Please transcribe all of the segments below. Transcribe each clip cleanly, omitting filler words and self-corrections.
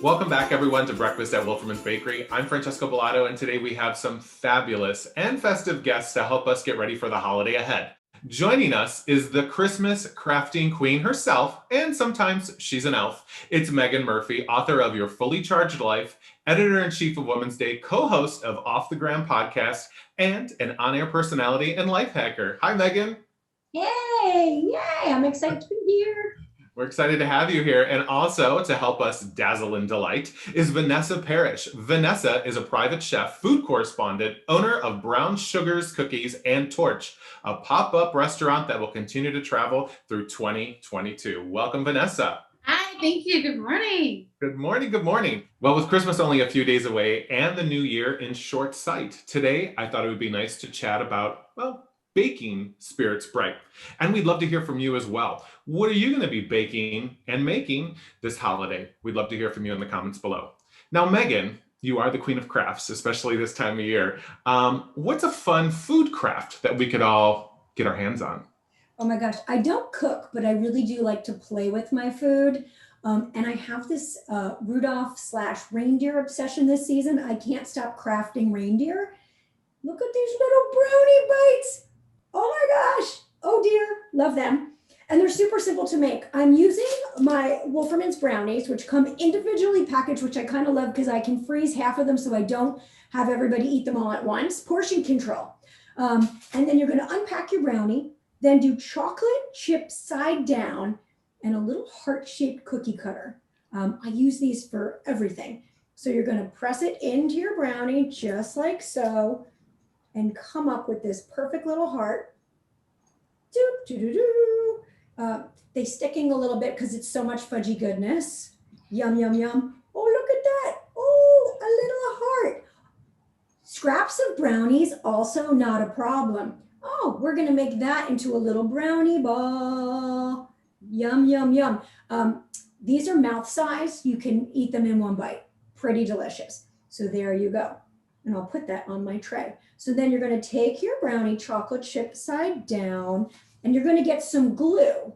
Welcome back, everyone, to Breakfast at Wolferman's Bakery. I'm Francesco Bellato, and today we have some fabulous and festive guests to help us get ready for the holiday ahead. Joining us is the Christmas crafting queen herself, and sometimes she's an elf. It's Meaghan Murphy, author of Your Fully Charged Life, editor-in-chief of Women's Day, co-host of Off the Gram podcast, and an on-air personality and life hacker. Hi, Meaghan. Yay! Yay! I'm excited to be here. We're excited to have you here. And also to help us dazzle and delight is Vanessa Parish. Vanessa is a private chef, food correspondent, owner of Brown Sugars Cookies and Torch, a pop-up restaurant that will continue to travel through 2022. Welcome, Vanessa. Hi, thank you. Good morning. Good morning, good morning. Well, with Christmas only a few days away and the new year in short sight, today I thought it would be nice to chat about, baking spirits bright. And we'd love to hear from you as well. What are you going to be baking and making this holiday? We'd love to hear from you in the comments below. Now, Meaghan, you are the queen of crafts, especially this time of year. What's a fun food craft that we could all get our hands on? Oh my gosh, I don't cook, but I really do like to play with my food. And I have this Rudolph/reindeer obsession this season. I can't stop crafting reindeer. Look at these little brownie bites. Oh my gosh. Oh dear. Love them. And they're super simple to make. I'm using my Wolferman's brownies, which come individually packaged, which I kind of love because I can freeze half of them so I don't have everybody eat them all at once. Portion control. And then you're going to unpack your brownie, then do chocolate chip side down and a little heart-shaped cookie cutter. I use these for everything. So you're going to press it into your brownie just like so, and come up with this perfect little heart. They sticking a little bit because it's so much fudgy goodness. Yum, yum, yum. Oh, look at that. Oh, a little heart. Scraps of brownies, also not a problem. Oh, we're going to make that into a little brownie ball. Yum, yum, yum. These are mouth size. You can eat them in one bite. Pretty delicious. So there you go. And I'll put that on my tray. So then you're going to take your brownie chocolate chip side down and you're going to get some glue,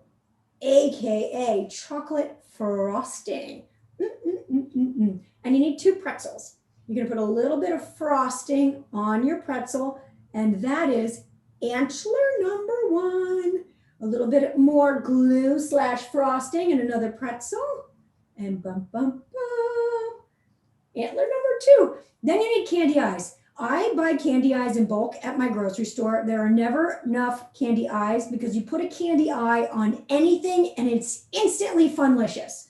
AKA chocolate frosting. And you need 2 pretzels. You're going to put a little bit of frosting on your pretzel, and that is antler number 1. A little bit more glue / frosting and another pretzel. And bum, bum, bum. Antler number 2. Then you need candy eyes. I buy candy eyes in bulk at my grocery store. There are never enough candy eyes because you put a candy eye on anything and it's instantly funlicious.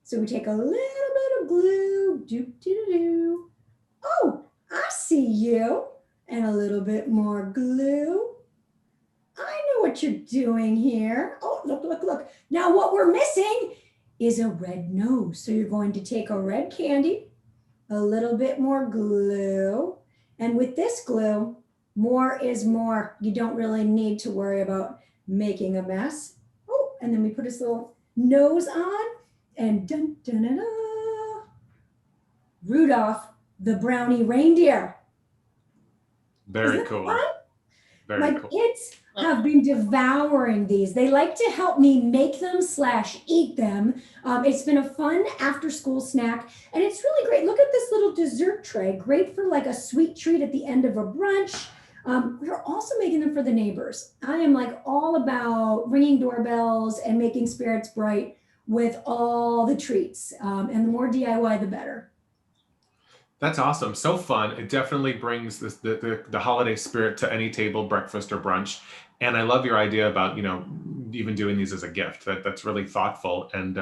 So we take a little bit of glue. Doop-doo-doo-doo. Oh, I see you. And a little bit more glue. I know what you're doing here. Oh, look, look, look. Now what we're missing is a red nose. So you're going to take a red candy, a little bit more glue. And with this glue, more is more. You don't really need to worry about making a mess. Oh, and then we put this little nose on and dun, dun, dun, dun. Rudolph the brownie reindeer. Very cool. Fun? Very My cool. kids have been devouring these. They like to help me make them / eat them. It's been a fun after school snack and it's really great. Look at this little dessert tray. Great for like a sweet treat at the end of a brunch. We're also making them for the neighbors. I am like all about ringing doorbells and making spirits bright with all the treats. And the more DIY, the better. That's awesome. So fun. It definitely brings the holiday spirit to any table, breakfast or brunch. And I love your idea about, even doing these as a gift. That's really thoughtful and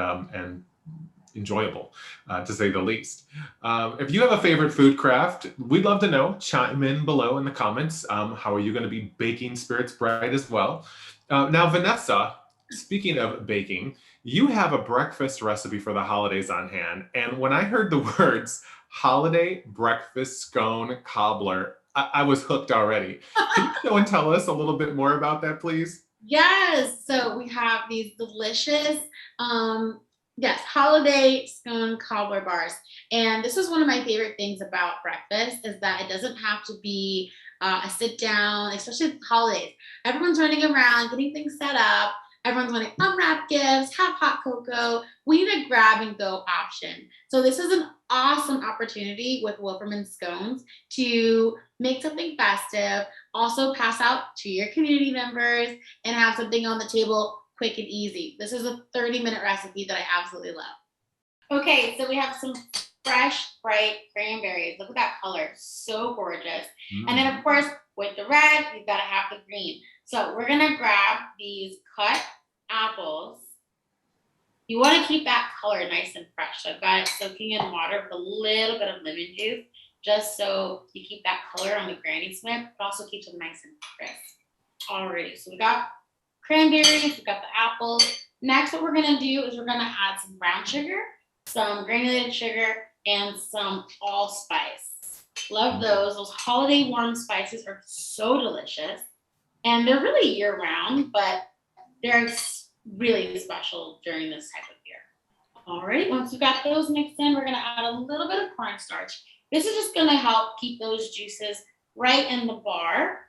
enjoyable, to say the least. If you have a favorite food craft, we'd love to know. Chime in below in the comments. How are you going to be baking spirits bright as well? Now, Vanessa, speaking of baking, you have a breakfast recipe for the holidays on hand. And when I heard the words holiday breakfast scone cobbler, I was hooked already. Can you go and tell us a little bit more about that, please? Yes. So we have these delicious, holiday scone cobbler bars. And this is one of my favorite things about breakfast is that it doesn't have to be a sit down, especially holidays. Everyone's running around, getting things set up. Everyone's wanting unwrapped gifts, have hot cocoa. We need a grab and go option. So this is an awesome opportunity with Wilferman scones to make something festive, also pass out to your community members, and have something on the table quick and easy. This is a 30-minute recipe that I absolutely love. Okay, so we have some fresh, bright cranberries. Look at that color, so gorgeous. And then of course, with the red, you've got to have the green. So we're gonna grab these cut apples. You want to keep that color nice and fresh. So I've got it soaking in water with a little bit of lemon juice, just so you keep that color on the Granny Smith. It also keeps them nice and crisp. Alrighty, so we got cranberries, we got the apples. Next, what we're gonna do is we're gonna add some brown sugar, some granulated sugar, and some allspice. Love those. Those holiday warm spices are so delicious. And they're really year-round, but they're really special during this type of year. All right, once we've got those mixed in, we're gonna add a little bit of cornstarch. This is just gonna help keep those juices right in the bar.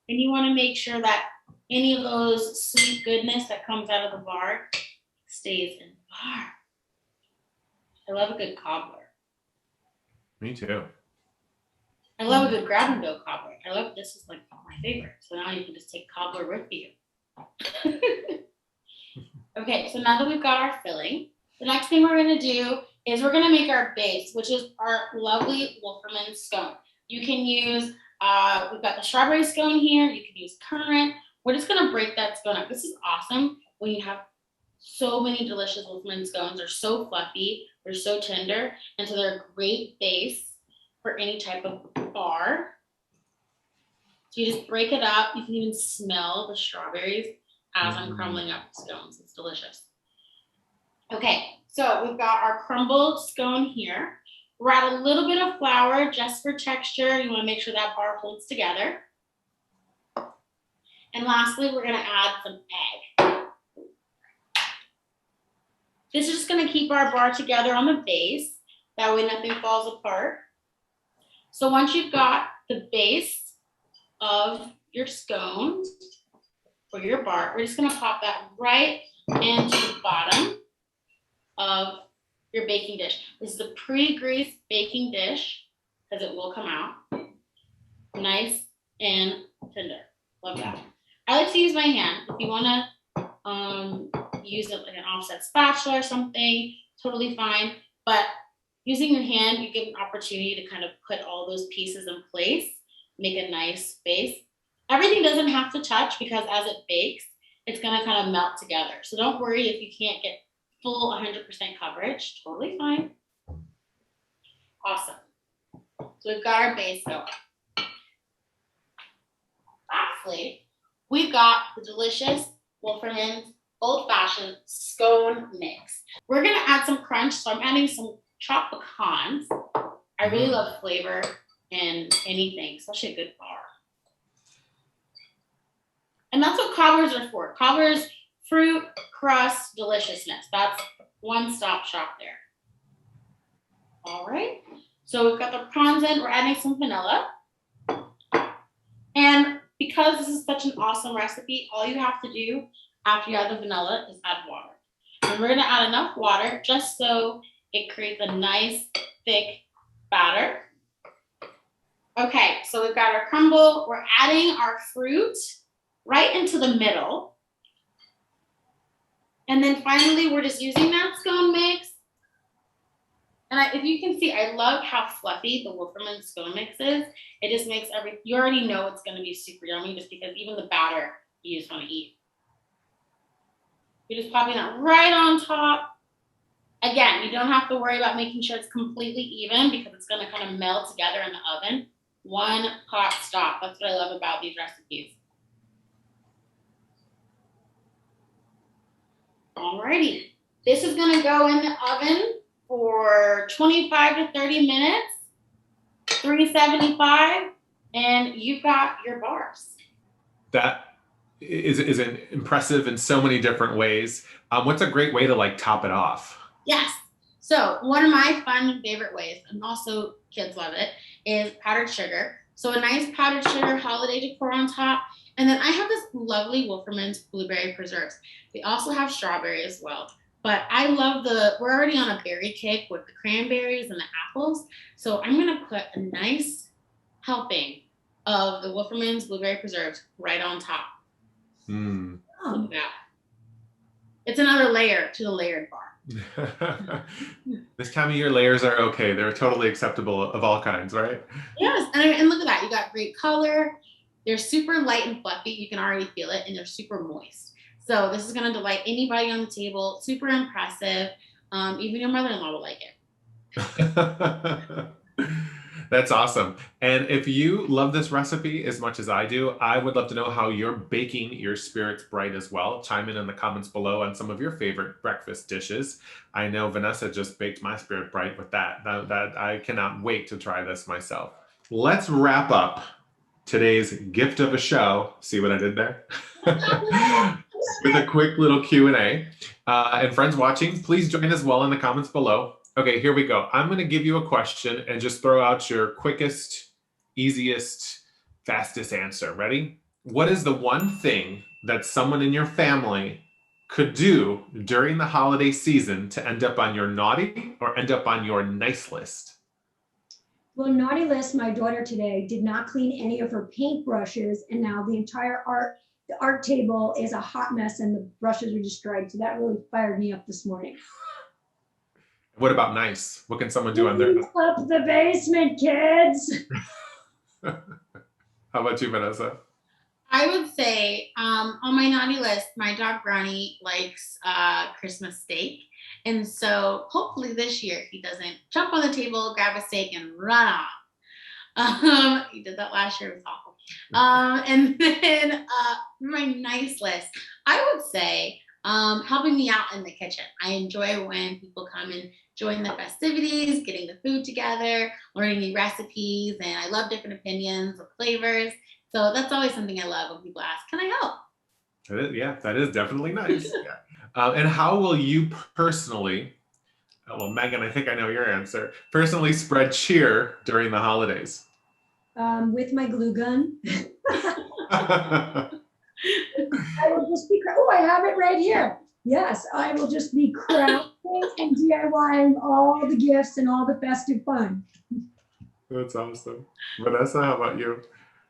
And you wanna make sure that any of those sweet goodness that comes out of the bar stays in the bar. I love a good cobbler. Me too. I love a good grab and go cobbler. I love this is like my favorite. So now you can just take cobbler with you. Okay, so now that we've got our filling, the next thing we're gonna do is we're gonna make our base, which is our lovely Wilferman scone. You can use, we've got the strawberry scone here. You can use currant. We're just gonna break that scone up. This is awesome when you have so many delicious Wilferman scones. They're so fluffy, they're so tender, and so they're a great base for any type of bar. So you just break it up. You can even smell the strawberries as I'm crumbling up the scones. It's delicious. Okay, so we've got our crumbled scone here. We're add a little bit of flour just for texture. You want to make sure that bar holds together. And lastly, we're going to add some egg. This is just going to keep our bar together on the base. That way nothing falls apart. So once you've got the base of your scone or your bar, we're just gonna pop that right into the bottom of your baking dish. This is a pre-greased baking dish because it will come out nice and tender. Love that. I like to use my hand. If you wanna use it like an offset spatula or something, totally fine. But using your hand, you get an opportunity to kind of put all those pieces in place, make a nice base. Everything doesn't have to touch because as it bakes, it's gonna kind of melt together. So don't worry if you can't get full 100% coverage, totally fine. Awesome. So we've got our base going. Lastly, we've got the delicious Wilferman's old-fashioned scone mix. We're gonna add some crunch, so I'm adding some chopped pecans. I really love flavor in anything, especially a good bar. And that's what cobblers are for. Cobblers, fruit, crust, deliciousness. That's one-stop shop there. All right. So we've got the pecans in. We're adding some vanilla. And because this is such an awesome recipe, all you have to do after you add the vanilla is add water. And we're going to add enough water just so it creates a nice, thick batter. Okay, so we've got our crumble. We're adding our fruit right into the middle. And then finally, we're just using that scone mix. And if you can see, I love how fluffy the Wilferman scone mix is. It just makes you already know it's going to be super yummy just because even the batter you just want to eat. You're just popping that right on top. Again, you don't have to worry about making sure it's completely even because it's going to kind of melt together in the oven. One pot stop. That's what I love about these recipes. Alrighty. This is going to go in the oven for 25 to 30 minutes, 375, and you've got your bars. That is impressive in so many different ways. What's a great way to like top it off? Yes. So one of my fun favorite ways, and also kids love it, is powdered sugar. So a nice powdered sugar holiday decor on top. And then I have this lovely Wolferman's blueberry preserves. They also have strawberry as well. But I love we're already on a berry kick with the cranberries and the apples. So I'm going to put a nice helping of the Wolferman's blueberry preserves right on top. Mm. Look at that. It's another layer to the layered bar. This time of year, layers are okay. They're totally acceptable of all kinds, right? Yes, and look at that. You got great color. They're super light and fluffy. You can already feel it, and they're super moist. So this is going to delight anybody on the table. Super impressive. Even your mother-in-law will like it. That's awesome. And if you love this recipe as much as I do, I would love to know how you're baking your spirits bright as well. Chime in the comments below on some of your favorite breakfast dishes. I know Vanessa just baked my spirit bright with that. That I cannot wait to try this myself. Let's wrap up today's gift of a show. See what I did there? With a quick little Q&A. And friends watching, please join as well in the comments below. Okay, here we go. I'm going to give you a question and just throw out your quickest, easiest, fastest answer. Ready? What is the one thing that someone in your family could do during the holiday season to end up on your naughty or end up on your nice list? Well, naughty list, my daughter today did not clean any of her paintbrushes, and now the entire art table is a hot mess and the brushes are destroyed. So that really fired me up this morning. What about nice? What can someone do on their? Up the basement, kids. How about you, Vanessa? I would say on my naughty list, my dog Brownie likes Christmas steak. And so hopefully this year he doesn't jump on the table, grab a steak, and run off. He did that last year. It was awful. And then my nice list, I would say helping me out in the kitchen. I enjoy when people come and join the festivities, getting the food together, learning new recipes, and I love different opinions of flavors. So that's always something I love when people ask, can I help? Yeah, that is definitely nice. Yeah. And how will you personally, well, Meaghan, I think I know your answer, personally spread cheer during the holidays? With my glue gun. I will just be, oh, I have it right here. Yes, I will just be crafting and DIYing all the gifts and all the festive fun. That's awesome. Vanessa, how about you?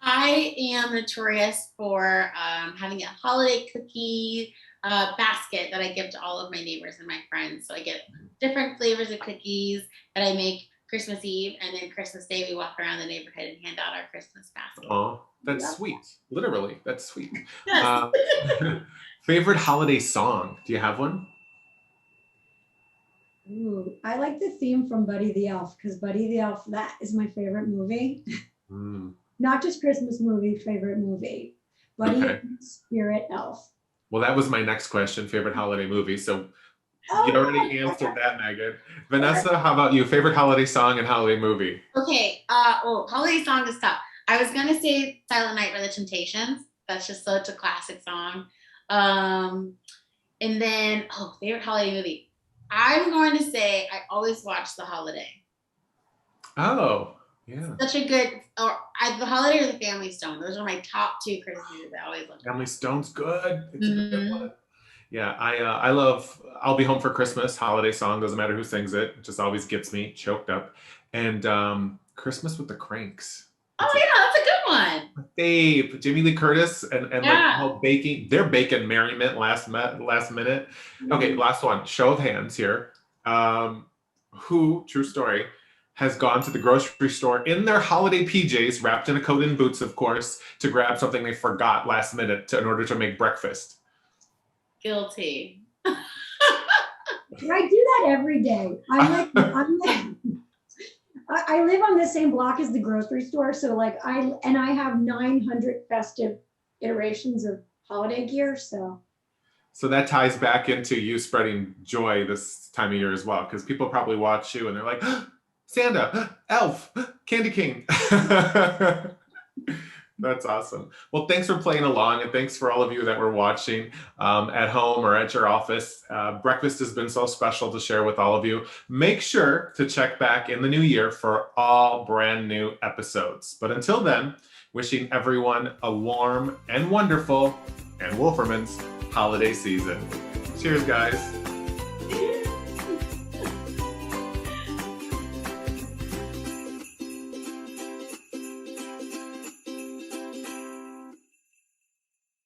I am notorious for having a holiday cookie basket that I give to all of my neighbors and my friends. So I get different flavors of cookies that I make Christmas Eve, and then Christmas Day we walk around the neighborhood and hand out our Christmas basket. Oh, that's sweet. Literally, that's sweet. Yes. Favorite holiday song? Do you have one? Ooh, I like the theme from Buddy the Elf, because Buddy the Elf, that is my favorite movie. Not just Christmas movie, favorite movie. Buddy Spirit Elf. Well, that was my next question, favorite holiday movie. So you already answered that, Meaghan. Vanessa, how about you? Favorite holiday song and holiday movie? Okay. Holiday song is tough. I was gonna say Silent Night by the Temptations. That's just such a classic song. And then favorite holiday movie. I'm going to say I always watch The Holiday. Oh, yeah. Such a good, The Holiday or The Family Stone. Those are my top two Christmas movies I always look. Family Stone's good. It's a good one. Yeah, I love I'll Be Home for Christmas, holiday song, doesn't matter who sings it. It just always gets me choked up. And Christmas with the Cranks. Oh yeah, that's a good one. Babe, Jamie Lee Curtis and like how they're baking merriment last minute. Okay, last one. Show of hands here. Who, true story, has gone to the grocery store in their holiday PJs, wrapped in a coat and boots, of course, to grab something they forgot last minute in order to make breakfast? Guilty. I do that every day. I live on the same block as the grocery store, so I have 900 festive iterations of holiday gear. So that ties back into you spreading joy this time of year as well, because people probably watch you and they're like, Santa, Elf, Candy King. That's awesome. Well, thanks for playing along, and thanks for all of you that were watching at home or at your office. Breakfast has been so special to share with all of you. Make sure to check back in the new year for all brand new episodes. But until then, Wishing everyone a warm and wonderful and Wolferman's holiday season. Cheers, guys.